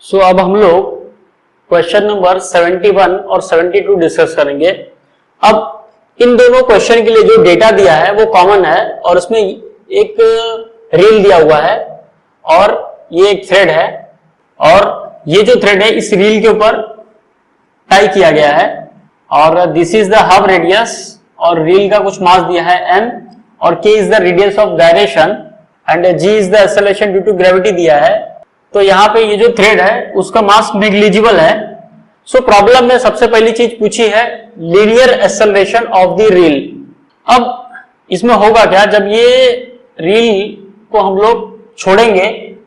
सो अब हम लोग क्वेश्चन नंबर 71 और 72 डिस्कस करेंगे। अब इन दोनों क्वेश्चन के लिए जो डेटा दिया है वो कॉमन है और उसमें एक रील दिया हुआ है और ये एक थ्रेड है और ये जो थ्रेड है इस रील के ऊपर टाई किया गया है और this is the hub radius और रील का कुछ मास दिया है m और k is the radius of gyration and g is the acceleration due to gravity दिया है। तो यहाँ पे ये जो थ्रेड है उसका मास नेग्लिजिबल है। सो प्रॉब्लम में सबसे पहली चीज पूछी है linear acceleration of the reel. अब इसमें होगा क्या, जब ये रील को हम लोग छोड़ेंगे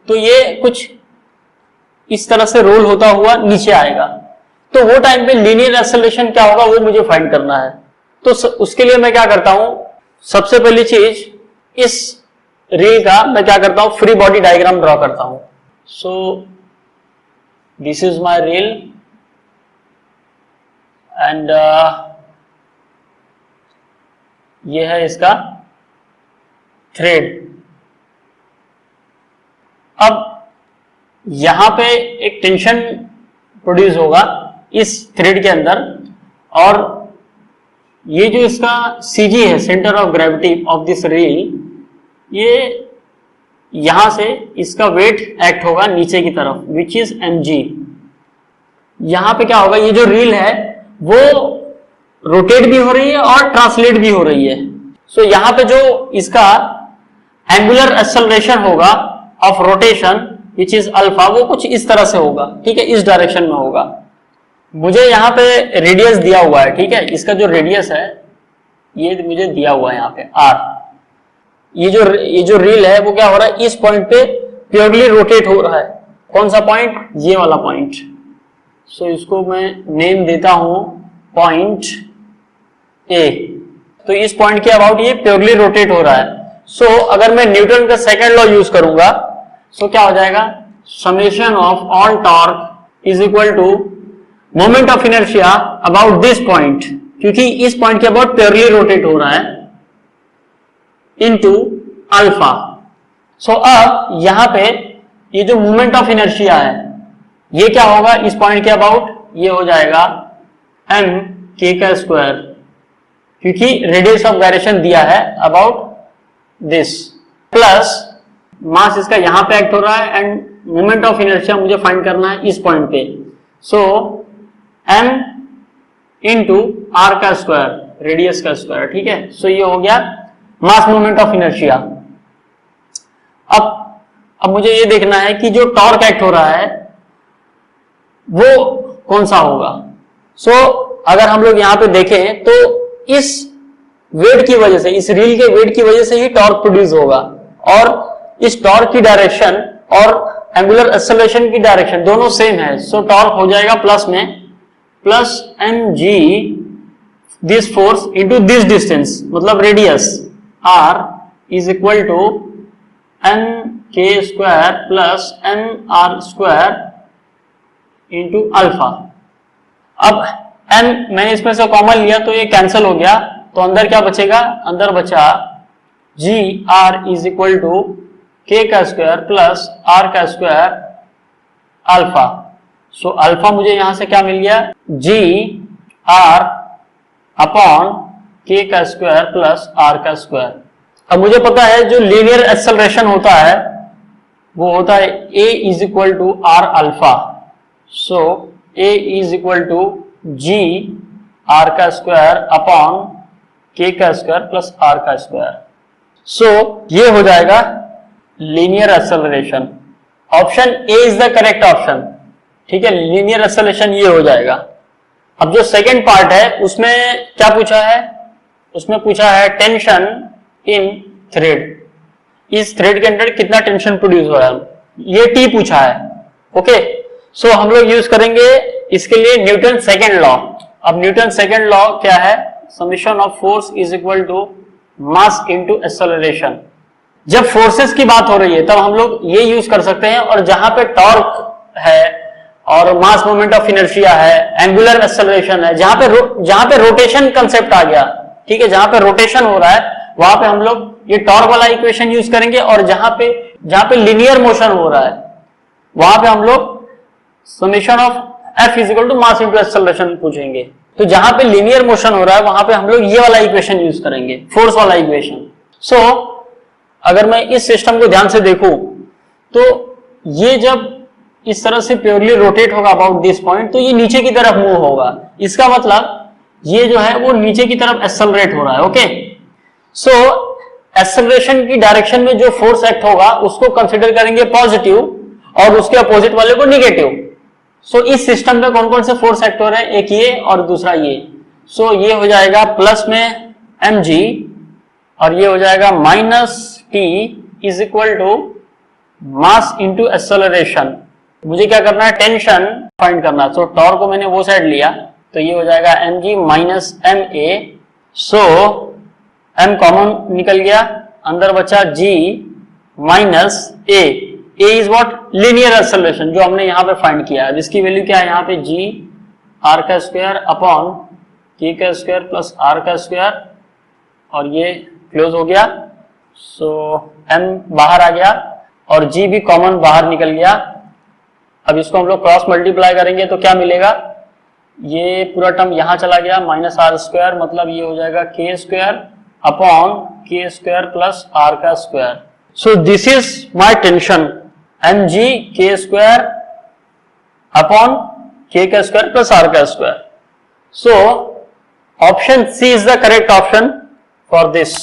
तो ये कुछ इस तरह से रोल होता हुआ नीचे आएगा, तो वो टाइम पे लीनियर एक्सेलरेशन क्या होगा वो मुझे फाइंड करना है। तो उसके लिए मैं क्या करता हूं, सबसे पहली चीज इस रील का मैं क्या करता हूं, फ्री बॉडी डायग्राम ड्रॉ करता हूं। सो this is my reel and ये है इसका थ्रेड। अब यहां पे एक टेंशन प्रोड्यूस होगा इस थ्रेड के अंदर और ये जो इसका CG है, centre of gravity of this reel, ये यहां से इसका वेट एक्ट होगा नीचे की तरफ विच इज mg। यहां पे क्या होगा, ये जो रील है वो रोटेट भी हो रही है और ट्रांसलेट भी हो रही है। सो यहां पे जो इसका एंगुलर एक्सेलरेशन होगा of rotation which is alpha वो कुछ इस तरह से होगा, ठीक है, इस डायरेक्शन में होगा। मुझे यहाँ पे रेडियस दिया हुआ है, ठीक है, इसका जो रेडियस है ये मुझे दिया हुआ है यहाँ पे r। ये जो रील है वो क्या हो रहा है, इस पॉइंट पे प्योरली रोटेट हो रहा है। कौन सा पॉइंट, ये वाला पॉइंट। सो इसको मैं नेम देता हूं पॉइंट A। तो इस पॉइंट के अबाउट ये प्योरली रोटेट हो रहा है। सो अगर मैं न्यूटन का सेकंड लॉ यूज करूंगा सो क्या हो जाएगा, summation of all torque is equal to moment of inertia about this point, क्योंकि इस पॉइंट के अबाउट प्योरली रोटेट हो रहा है, इनटू अल्फा। सो अब यहां पे ये जो मोमेंट ऑफ इनर्शिया है ये क्या होगा इस पॉइंट के अबाउट, ये हो जाएगा mk का स्क्वायर, क्योंकि रेडियस ऑफ गायरेशन दिया है अबाउट दिस, प्लस मास इसका यहां पे एक्ट हो रहा है एंड मोमेंट ऑफ इनर्शिया मुझे फाइंड करना है इस पॉइंट पे। सो m इंटू r का स्क्वायर, रेडियस का स्क्वायर, ठीक है। सो ये हो गया मास मोमेंट ऑफ इनर्शिया। अब मुझे ये देखना है कि जो टॉर्क एक्ट हो रहा है वो कौन सा होगा। सो अगर हम लोग यहां पे देखें तो इस वेट की वजह से, इस रील के वेट की वजह से ही टॉर्क प्रोड्यूस होगा और इस टॉर्क की डायरेक्शन और एंगुलर एक्सेलरेशन की डायरेक्शन दोनों सेम है। सो टॉर्क हो जाएगा प्लस में plus mg this force into this distance, मतलब radius r is equal to mk square plus mr square into alpha. अब m मैंने इसमें से कॉमन लिया तो ये कैंसिल हो गया, तो अंदर क्या बचेगा, अंदर बचा g r is equal to k का स्क्वायर प्लस r का स्क्वायर अल्फा। सो अल्फा मुझे यहां से क्या मिल गया, g r अपॉन k का स्क्वायर प्लस r का स्क्वायर। अब मुझे पता है जो लीनियर एक्सेलरेशन होता है वो होता है a is equal to r alpha. So a is equal to g r का स्क्वायर अपॉन k का स्क्वायर प्लस r का स्क्वायर। सो ये हो जाएगा linear acceleration. Option A is the correct option, ठीक है, लीनियर एक्सेलरेशन ये हो जाएगा। अब जो सेकंड पार्ट है उसमें क्या पूछा है, उसमें पूछा है टेंशन इन थ्रेड। इस थ्रेड के अंदर कितना टेंशन प्रोड्यूस हो रहा है, ये T पूछा है। ओके, सो हम लोग यूज करेंगे इसके लिए न्यूटन सेकंड लॉ। अब न्यूटन सेकंड लॉ क्या है, summation of force is equal to mass into acceleration. जब फोर्सेस की बात हो रही है तब हम लोग ये यूज कर सकते हैं, और जहां पे टॉर्क है और मास मोमेंट ऑफ इनर्शिया है, एंगुलर एक्सेलरेशन है, जहां पे रोटेशन कंसेप्ट आ गया, ठीक है, जहां पे रोटेशन हो रहा है वहां पे हम लोग ये टॉर्क वाला इक्वेशन यूज करेंगे, और जहां पे लीनियर मोशन हो रहा है वहां पे हम लोग summation of F is equal to mass into acceleration पूछेंगे, तो जहां पे लीनियर मोशन हो रहा है वहां पे हम लोग ये वाला इक्वेशन यूज करेंगे, फोर्स वाला इक्वेशन। सो अगर मैं इस सिस्टम को ध्यान से देखूं तो ये जब इस तरह से प्योरली रोटेट होगा अबाउट दिस पॉइंट, तो ये नीचे की तरफ मूव होगा। इसका मतलब ये जो है वो नीचे की तरफ एक्सेलरेट हो रहा है। ओके, सो एक्सेलरेशन की डायरेक्शन में जो फोर्स एक्ट होगा उसको कंसिडर करेंगे पॉजिटिव और उसके अपोजिट वाले को निगेटिव। सो इस सिस्टम में कौन कौन से फोर्स एक्ट हो रहे हैं, एक ये और दूसरा ये। सो ये हो जाएगा प्लस में mg और ये हो जाएगा minus t is equal to mass into acceleration. मुझे क्या करना है, टेंशन फाइंड करना। सो टॉर्क को मैंने वो साइड लिया तो ये हो जाएगा mg माइनस ma। सो m कॉमन निकल गया, अंदर बचा g minus a। a is what, linear acceleration जो हमने यहाँ पे फाइंड किया है, जिसकी वैल्यू क्या है यहाँ पे g r का स्क्वायर अपॉन k का स्क्वायर प्लस r का स्क्वायर, और ये क्लोज हो गया। सो m बाहर आ गया और g भी कॉमन बाहर निकल गया। अब इसको हम लोग क्रॉस मल्टीप्लाई करेंगे तो क्या मिलेगा, ये पूरा टर्म यहां चला गया, माइनस आर स्क्वायर, मतलब ये हो जाएगा K square upon K square plus R का square. So this is my tension, M G K square upon K का स्क्वायर प्लस आर का square. So option C is the correct option for this.